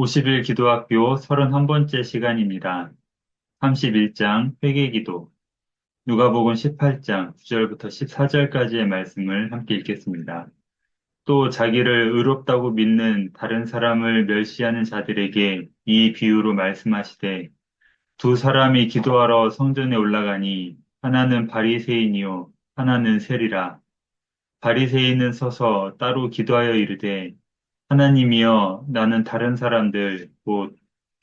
50일 기도학교 31번째 시간입니다. 31장 회개기도. 누가복음 18장 9절부터 14절까지의 말씀을 함께 읽겠습니다. 또 자기를 의롭다고 믿는 다른 사람을 멸시하는 자들에게 이 비유로 말씀하시되, 두 사람이 기도하러 성전에 올라가니 하나는 바리새인이요 하나는 세리라. 바리새인은 서서 따로 기도하여 이르되, 하나님이여, 나는 다른 사람들 곧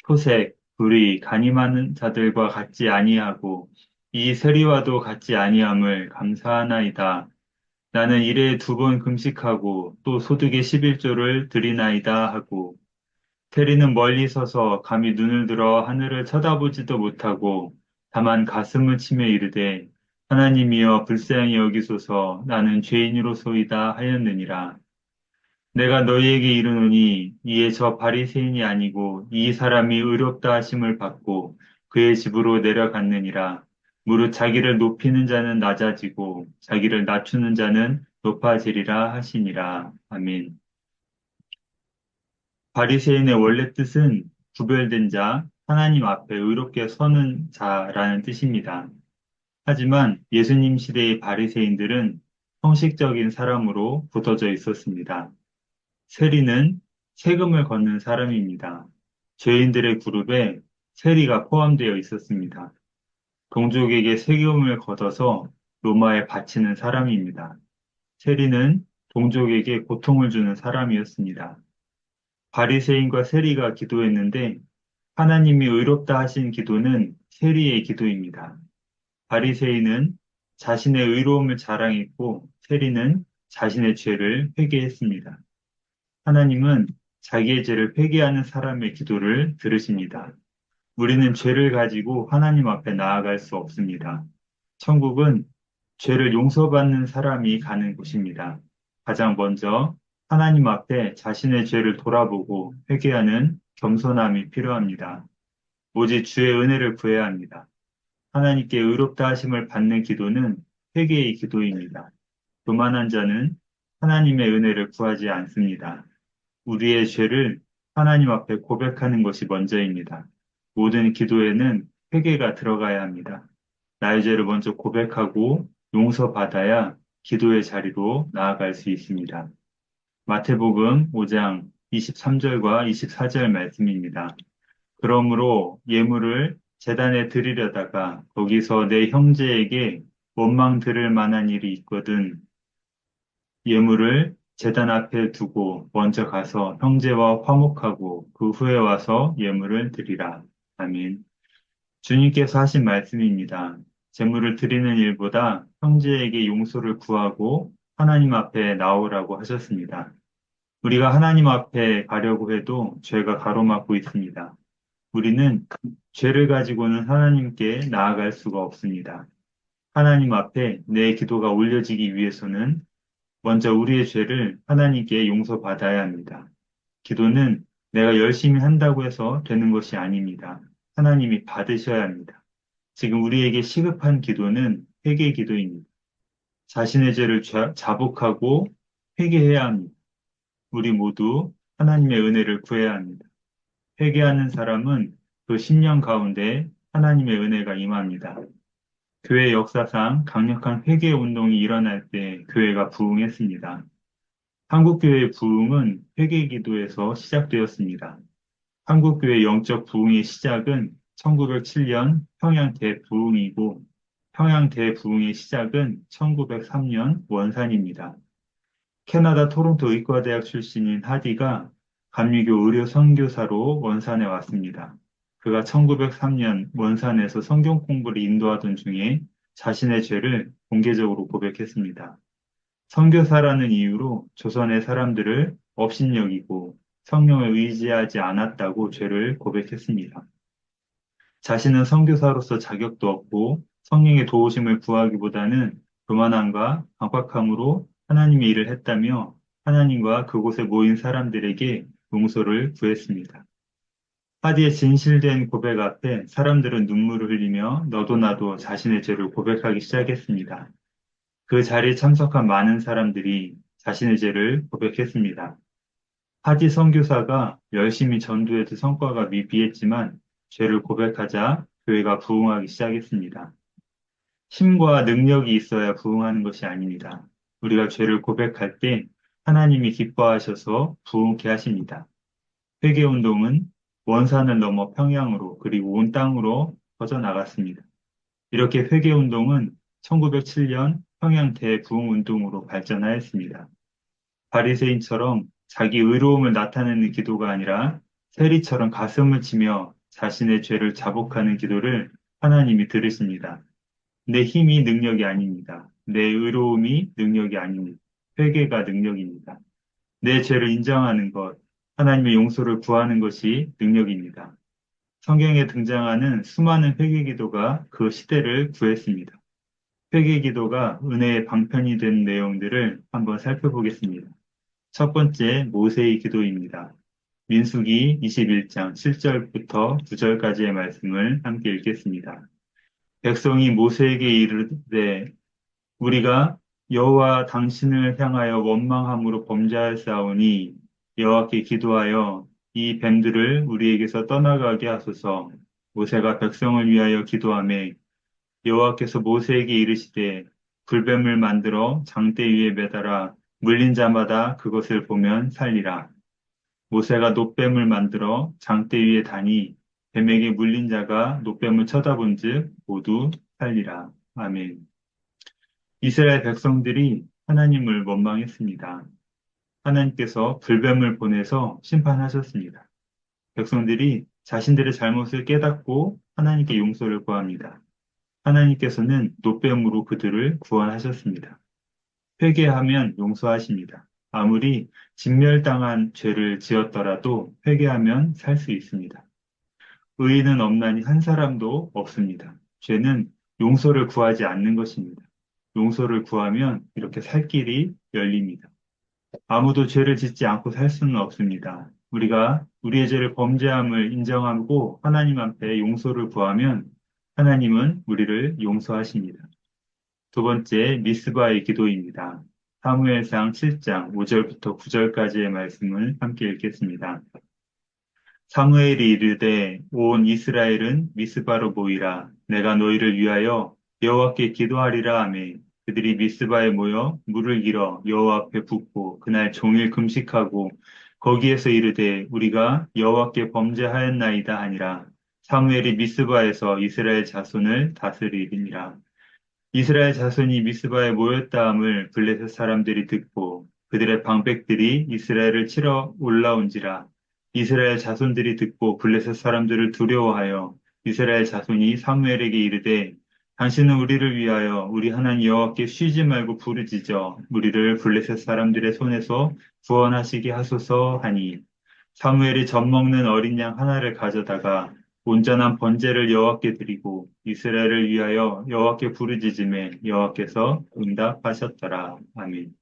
토색, 불의, 간이 많은 자들과 같지 아니하고 이 세리와도 같지 아니함을 감사하나이다. 나는 일에 2번 금식하고 또 소득의 11조를 드리나이다 하고, 세리는 멀리 서서 감히 눈을 들어 하늘을 쳐다보지도 못하고 다만 가슴을 치며 이르되, 하나님이여 불쌍히 여기소서, 나는 죄인으로소이다 하였느니라. 내가 너희에게 이르노니 이에 저 바리새인이 아니고 이 사람이 의롭다 하심을 받고 그의 집으로 내려갔느니라. 무릇 자기를 높이는 자는 낮아지고 자기를 낮추는 자는 높아지리라 하시니라. 아멘. 바리새인의 원래 뜻은 구별된 자, 하나님 앞에 의롭게 서는 자라는 뜻입니다. 하지만 예수님 시대의 바리새인들은 형식적인 사람으로 굳어져 있었습니다. 세리는 세금을 걷는 사람입니다. 죄인들의 그룹에 세리가 포함되어 있었습니다. 동족에게 세금을 걷어서 로마에 바치는 사람입니다. 세리는 동족에게 고통을 주는 사람이었습니다. 바리새인과 세리가 기도했는데 하나님이 의롭다 하신 기도는 세리의 기도입니다. 바리새인은 자신의 의로움을 자랑했고 세리는 자신의 죄를 회개했습니다. 하나님은 자기의 죄를 회개하는 사람의 기도를 들으십니다. 우리는 죄를 가지고 하나님 앞에 나아갈 수 없습니다. 천국은 죄를 용서받는 사람이 가는 곳입니다. 가장 먼저 하나님 앞에 자신의 죄를 돌아보고 회개하는 겸손함이 필요합니다. 오직 주의 은혜를 구해야 합니다. 하나님께 의롭다 하심을 받는 기도는 회개의 기도입니다. 교만한 자는 하나님의 은혜를 구하지 않습니다. 우리의 죄를 하나님 앞에 고백하는 것이 먼저입니다. 모든 기도에는 회개가 들어가야 합니다. 나의 죄를 먼저 고백하고 용서받아야 기도의 자리로 나아갈 수 있습니다. 마태복음 5장 23절과 24절 말씀입니다. 그러므로 예물을 제단에 드리려다가 거기서 내 형제에게 원망 들을 만한 일이 있거든 예물을 제단 앞에 두고 먼저 가서 형제와 화목하고 그 후에 와서 예물을 드리라. 아멘. 주님께서 하신 말씀입니다. 제물을 드리는 일보다 형제에게 용서를 구하고 하나님 앞에 나오라고 하셨습니다. 우리가 하나님 앞에 가려고 해도 죄가 가로막고 있습니다. 우리는 죄를 가지고는 하나님께 나아갈 수가 없습니다. 하나님 앞에 내 기도가 올려지기 위해서는 먼저 우리의 죄를 하나님께 용서받아야 합니다. 기도는 내가 열심히 한다고 해서 되는 것이 아닙니다. 하나님이 받으셔야 합니다. 지금 우리에게 시급한 기도는 회개 기도입니다. 자신의 죄를 자복하고 회개해야 합니다. 우리 모두 하나님의 은혜를 구해야 합니다. 회개하는 사람은 그 심령 가운데 하나님의 은혜가 임합니다. 교회 역사상 강력한 회개 운동이 일어날 때 교회가 부흥했습니다. 한국교회의 부흥은 회개기도에서 시작되었습니다. 한국교회 영적 부흥의 시작은 1907년 평양 대부흥이고 평양 대부흥의 시작은 1903년 원산입니다. 캐나다 토론토 의과대학 출신인 하디가 감리교 의료 선교사로 원산에 왔습니다. 그가 1903년 원산에서 성경 공부를 인도하던 중에 자신의 죄를 공개적으로 고백했습니다. 선교사라는 이유로 조선의 사람들을 업신여기고 성령을 의지하지 않았다고 죄를 고백했습니다. 자신은 선교사로서 자격도 없고 성령의 도우심을 구하기보다는 교만함과 강박함으로 하나님의 일을 했다며 하나님과 그곳에 모인 사람들에게 용서를 구했습니다. 하디의 진실된 고백 앞에 사람들은 눈물을 흘리며 너도 나도 자신의 죄를 고백하기 시작했습니다. 그 자리에 참석한 많은 사람들이 자신의 죄를 고백했습니다. 하지 선교사가 열심히 전도해도 성과가 미비했지만 죄를 고백하자 교회가 부흥하기 시작했습니다. 힘과 능력이 있어야 부흥하는 것이 아닙니다. 우리가 죄를 고백할 때 하나님이 기뻐하셔서 부흥케 하십니다. 회개운동은 원산을 넘어 평양으로 그리고 온 땅으로 퍼져나갔습니다. 이렇게 회개운동은 1907년 평양 대부흥운동으로 발전하였습니다. 바리새인처럼 자기 의로움을 나타내는 기도가 아니라 세리처럼 가슴을 치며 자신의 죄를 자복하는 기도를 하나님이 들으십니다. 내 힘이 능력이 아닙니다. 내 의로움이 능력이 아닙니다. 회개가 능력입니다. 내 죄를 인정하는 것, 하나님의 용서를 구하는 것이 능력입니다. 성경에 등장하는 수많은 회개 기도가 그 시대를 구했습니다. 회개 기도가 은혜의 방편이 된 내용들을 한번 살펴보겠습니다. 첫 번째, 모세의 기도입니다. 민수기 21장 7절부터 9절까지의 말씀을 함께 읽겠습니다. 백성이 모세에게 이르되 우리가 여호와 당신을 향하여 원망함으로 범죄하였사오니 여호와께 기도하여 이 뱀들을 우리에게서 떠나가게 하소서. 모세가 백성을 위하여 기도하매 여호와께서 모세에게 이르시되 불뱀을 만들어 장대 위에 매달아 물린 자마다 그것을 보면 살리라. 모세가 놋뱀을 만들어 장대 위에 다니 뱀에게 물린 자가 놋뱀을 쳐다본즉 모두 살리라. 아멘. 이스라엘 백성들이 하나님을 원망했습니다. 하나님께서 불뱀을 보내서 심판하셨습니다. 백성들이 자신들의 잘못을 깨닫고 하나님께 용서를 구합니다. 하나님께서는 놋뱀으로 그들을 구원하셨습니다. 회개하면 용서하십니다. 아무리 진멸당한 죄를 지었더라도 회개하면 살 수 있습니다. 의인은 없나니 한 사람도 없습니다. 죄는 용서를 구하지 않는 것입니다. 용서를 구하면 이렇게 살 길이 열립니다. 아무도 죄를 짓지 않고 살 수는 없습니다. 우리가 우리의 죄를 범죄함을 인정하고 하나님 앞에 용서를 구하면 하나님은 우리를 용서하십니다. 두 번째, 미스바의 기도입니다. 사무엘상 7장 5절부터 9절까지의 말씀을 함께 읽겠습니다. 사무엘이 이르되 온 이스라엘은 미스바로 모이라. 내가 너희를 위하여 여호와께 기도하리라 하매 그들이 미스바에 모여 물을 길어 여호와 앞에 붓고 그날 종일 금식하고 거기에서 이르되 우리가 여호와께 범죄하였나이다 하니라. 사무엘이 미스바에서 이스라엘 자손을 다스리니라. 이스라엘 자손이 미스바에 모였다함을 블레셋 사람들이 듣고 그들의 방백들이 이스라엘을 치러 올라온지라. 이스라엘 자손들이 듣고 블레셋 사람들을 두려워하여 이스라엘 자손이 사무엘에게 이르되 당신은 우리를 위하여 우리 하나님 여호와께 쉬지 말고 부르짖어 우리를 블레셋 사람들의 손에서 구원하시게 하소서 하니 사무엘이 젖먹는 어린 양 하나를 가져다가 온전한 번제를 여호와께 드리고 이스라엘을 위하여 여호와께 부르짖음에 여호와께서 응답하셨더라. 아멘.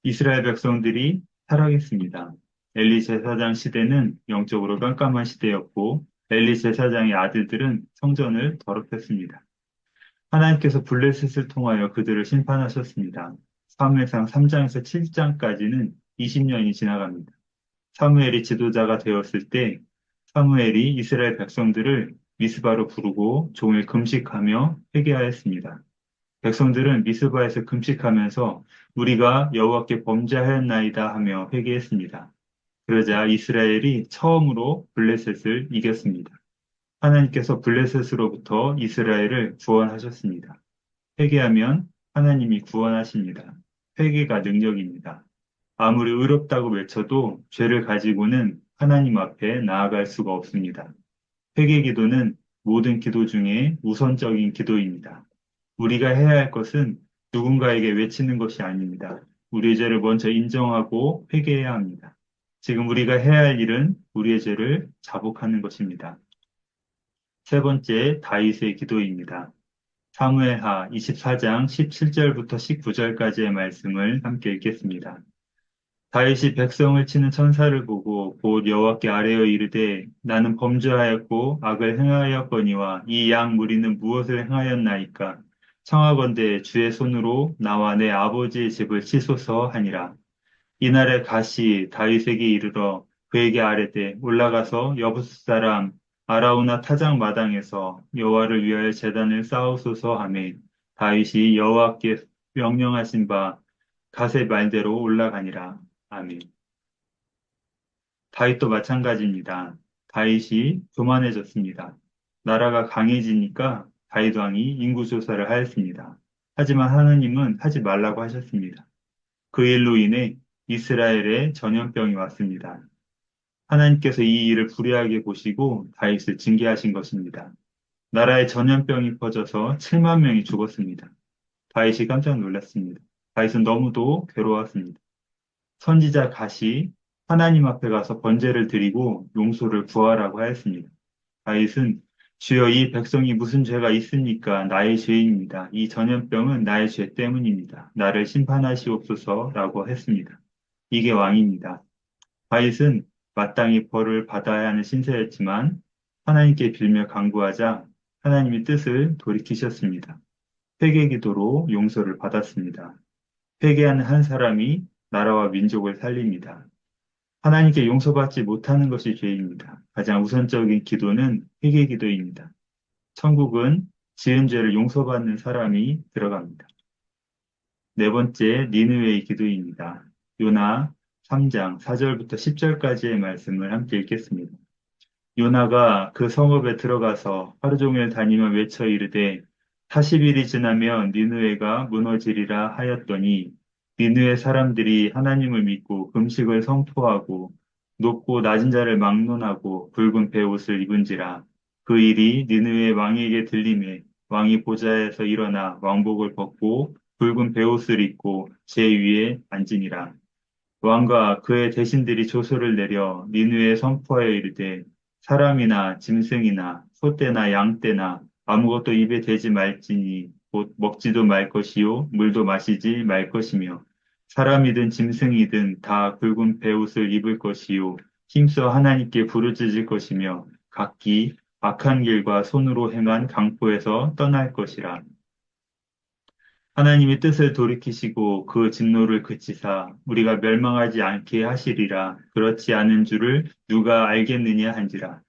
이스라엘 백성들이 타락했습니다. 엘리 제사장 시대는 영적으로 깜깜한 시대였고 엘리 제사장의 아들들은 성전을 더럽혔습니다. 하나님께서 블레셋을 통하여 그들을 심판하셨습니다. 사무엘상 3장에서 7장까지는 20년이 지나갑니다. 사무엘이 지도자가 되었을 때 사무엘이 이스라엘 백성들을 미스바로 부르고 종일 금식하며 회개하였습니다. 백성들은 미스바에서 금식하면서 우리가 여호와께 범죄하였나이다 하며 회개했습니다. 그러자 이스라엘이 처음으로 블레셋을 이겼습니다. 하나님께서 블레셋으로부터 이스라엘을 구원하셨습니다. 회개하면 하나님이 구원하십니다. 회개가 능력입니다. 아무리 의롭다고 외쳐도 죄를 가지고는 하나님 앞에 나아갈 수가 없습니다. 회개 기도는 모든 기도 중에 우선적인 기도입니다. 우리가 해야 할 것은 누군가에게 외치는 것이 아닙니다. 우리의 죄를 먼저 인정하고 회개해야 합니다. 지금 우리가 해야 할 일은 우리의 죄를 자복하는 것입니다. 세 번째, 다윗의 기도입니다. 사무엘하 24장 17절부터 19절까지의 말씀을 함께 읽겠습니다. 다윗이 백성을 치는 천사를 보고 곧 여호와께 아뢰어 이르되 나는 범죄하였고 악을 행하였거니와 이 양 무리는 무엇을 행하였나이까 청하건대 주의 손으로 나와 내 아버지의 집을 치소서 하니라. 이날에 갓이 다윗에게 이르러 그에게 아뢰되 올라가서 여부스 사람 아라우나 타작 마당에서 여호와를 위하여 제단을 쌓으소서 하매 다윗이 여호와께 명령하신 바 갓의 말대로 올라가니라. 아멘. 다윗도 마찬가지입니다. 다윗이 교만해졌습니다. 나라가 강해지니까 다윗 왕이 인구조사를 하였습니다. 하지만 하나님은 하지 말라고 하셨습니다. 그 일로 인해 이스라엘에 전염병이 왔습니다. 하나님께서 이 일을 불의하게 보시고 다윗을 징계하신 것입니다. 나라에 전염병이 퍼져서 7만 명이 죽었습니다. 다윗이 깜짝 놀랐습니다. 다윗은 너무도 괴로웠습니다. 선지자 갓이 하나님 앞에 가서 번제를 드리고 용서를 구하라고 하였습니다. 다윗은 주여 이 백성이 무슨 죄가 있습니까? 나의 죄입니다. 이 전염병은 나의 죄 때문입니다. 나를 심판하시옵소서라고 했습니다. 이게 왕입니다. 다윗은 마땅히 벌을 받아야 하는 신세였지만 하나님께 빌며 간구하자 하나님의 뜻을 돌이키셨습니다. 회개 기도로 용서를 받았습니다. 회개하는 한 사람이 나라와 민족을 살립니다. 하나님께 용서받지 못하는 것이 죄입니다. 가장 우선적인 기도는 회개 기도입니다. 천국은 지은 죄를 용서받는 사람이 들어갑니다. 네 번째, 니느웨의 기도입니다. 요나 3장 4절부터 10절까지의 말씀을 함께 읽겠습니다. 요나가 그 성읍에 들어가서 하루 종일 다니며 외쳐 이르되 40일이 지나면 니느웨가 무너지리라 하였더니 니느웨 사람들이 하나님을 믿고 금식을 선포하고 높고 낮은 자를 막론하고 붉은 베옷을 입은지라 그 일이 니느웨 왕에게 들림에 왕이 보좌에서 일어나 왕복을 벗고 붉은 베옷을 입고 제 위에 앉으니라. 왕과 그의 대신들이 조서를 내려 니느웨에 선포하여 이르되 사람이나 짐승이나 소떼나 양떼나 아무것도 입에 대지 말지니 곧 먹지도 말 것이요 물도 마시지 말 것이며 사람이든 짐승이든 다 붉은 베옷을 입을 것이요 힘써 하나님께 부르짖을 것이며 각기 악한 길과 손으로 행한 강포에서 떠날 것이라. 하나님이 뜻을 돌이키시고 그 진노를 그치사 우리가 멸망하지 않게 하시리라. 그렇지 않은 줄을 누가 알겠느냐 한지라.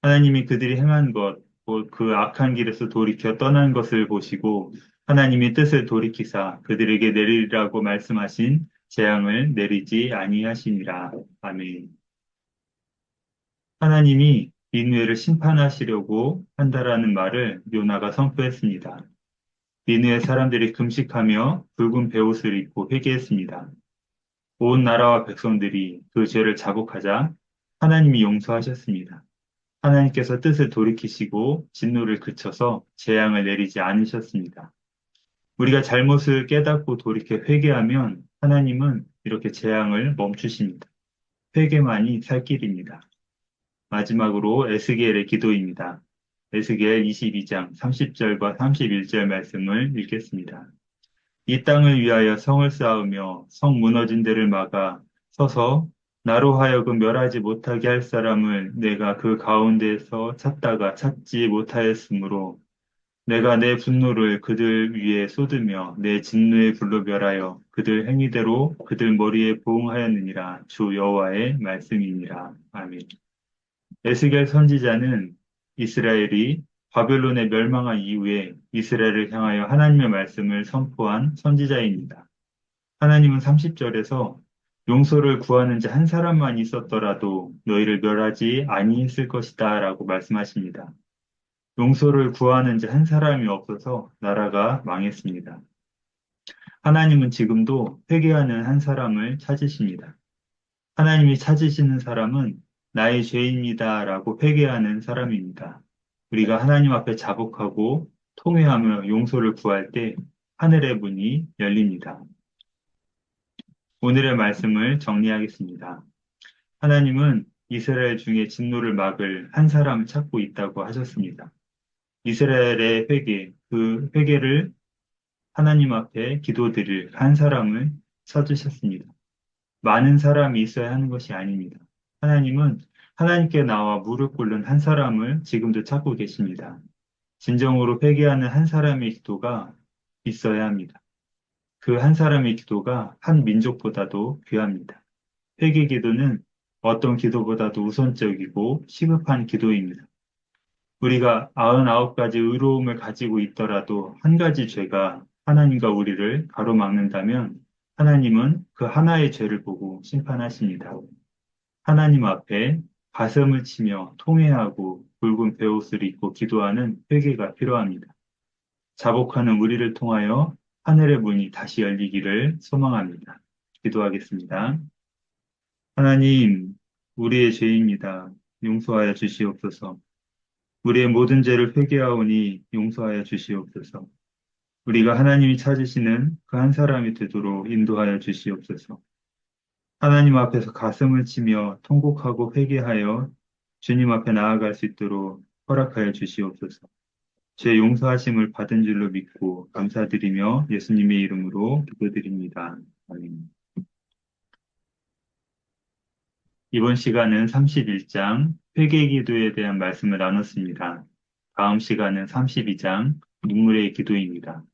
하나님이 그들이 행한 것, 곧 그 악한 길에서 돌이켜 떠난 것을 보시고 하나님이 뜻을 돌이키사 그들에게 내리라고 말씀하신 재앙을 내리지 아니하시니라. 아멘. 하나님이 니느웨를 심판하시려고 한다라는 말을 요나가 선포했습니다. 니느웨 사람들이 금식하며 붉은 베옷을 입고 회개했습니다. 온 나라와 백성들이 그 죄를 자복하자 하나님이 용서하셨습니다. 하나님께서 뜻을 돌이키시고 진노를 그쳐서 재앙을 내리지 않으셨습니다. 우리가 잘못을 깨닫고 돌이켜 회개하면 하나님은 이렇게 재앙을 멈추십니다. 회개만이 살 길입니다. 마지막으로 에스겔의 기도입니다. 에스겔 22장 30절과 31절 말씀을 읽겠습니다. 이 땅을 위하여 성을 쌓으며 성 무너진 데를 막아 서서 나로 하여금 멸하지 못하게 할 사람을 내가 그 가운데에서 찾다가 찾지 못하였으므로 내가 내 분노를 그들 위에 쏟으며 내 진노의 불로 멸하여 그들 행위대로 그들 머리에 보응하였느니라. 주 여호와의 말씀이니라. 아멘. 에스겔 선지자는 이스라엘이 바벨론에 멸망한 이후에 이스라엘을 향하여 하나님의 말씀을 선포한 선지자입니다. 하나님은 30절에서 용서를 구하는 자 한 사람만 있었더라도 너희를 멸하지 아니했을 것이다 라고 말씀하십니다. 용서를 구하는 자 한 사람이 없어서 나라가 망했습니다. 하나님은 지금도 회개하는 한 사람을 찾으십니다. 하나님이 찾으시는 사람은 나의 죄입니다 라고 회개하는 사람입니다. 우리가 하나님 앞에 자복하고 통회하며 용서를 구할 때 하늘의 문이 열립니다. 오늘의 말씀을 정리하겠습니다. 하나님은 이스라엘 중에 진노를 막을 한 사람을 찾고 있다고 하셨습니다. 이스라엘의 회개, 그 회개를 하나님 앞에 기도드릴 한 사람을 찾으셨습니다. 많은 사람이 있어야 하는 것이 아닙니다. 하나님은 하나님께 나와 무릎 꿇는 한 사람을 지금도 찾고 계십니다. 진정으로 회개하는 한 사람의 기도가 있어야 합니다. 그 한 사람의 기도가 한 민족보다도 귀합니다. 회개 기도는 어떤 기도보다도 우선적이고 시급한 기도입니다. 우리가 99가지 의로움을 가지고 있더라도 한 가지 죄가 하나님과 우리를 가로막는다면 하나님은 그 하나의 죄를 보고 심판하십니다. 하나님 앞에 가슴을 치며 통회하고 붉은 베옷을 입고 기도하는 회개가 필요합니다. 자복하는 우리를 통하여 하늘의 문이 다시 열리기를 소망합니다. 기도하겠습니다. 하나님, 우리의 죄입니다. 용서하여 주시옵소서. 우리의 모든 죄를 회개하오니 용서하여 주시옵소서. 우리가 하나님이 찾으시는 그 한 사람이 되도록 인도하여 주시옵소서. 하나님 앞에서 가슴을 치며 통곡하고 회개하여 주님 앞에 나아갈 수 있도록 허락하여 주시옵소서. 제 용서하심을 받은 줄로 믿고 감사드리며 예수님의 이름으로 기도드립니다. 아멘. 이번 시간은 31장 회개 기도에 대한 말씀을 나눴습니다. 다음 시간은 32장 눈물의 기도입니다.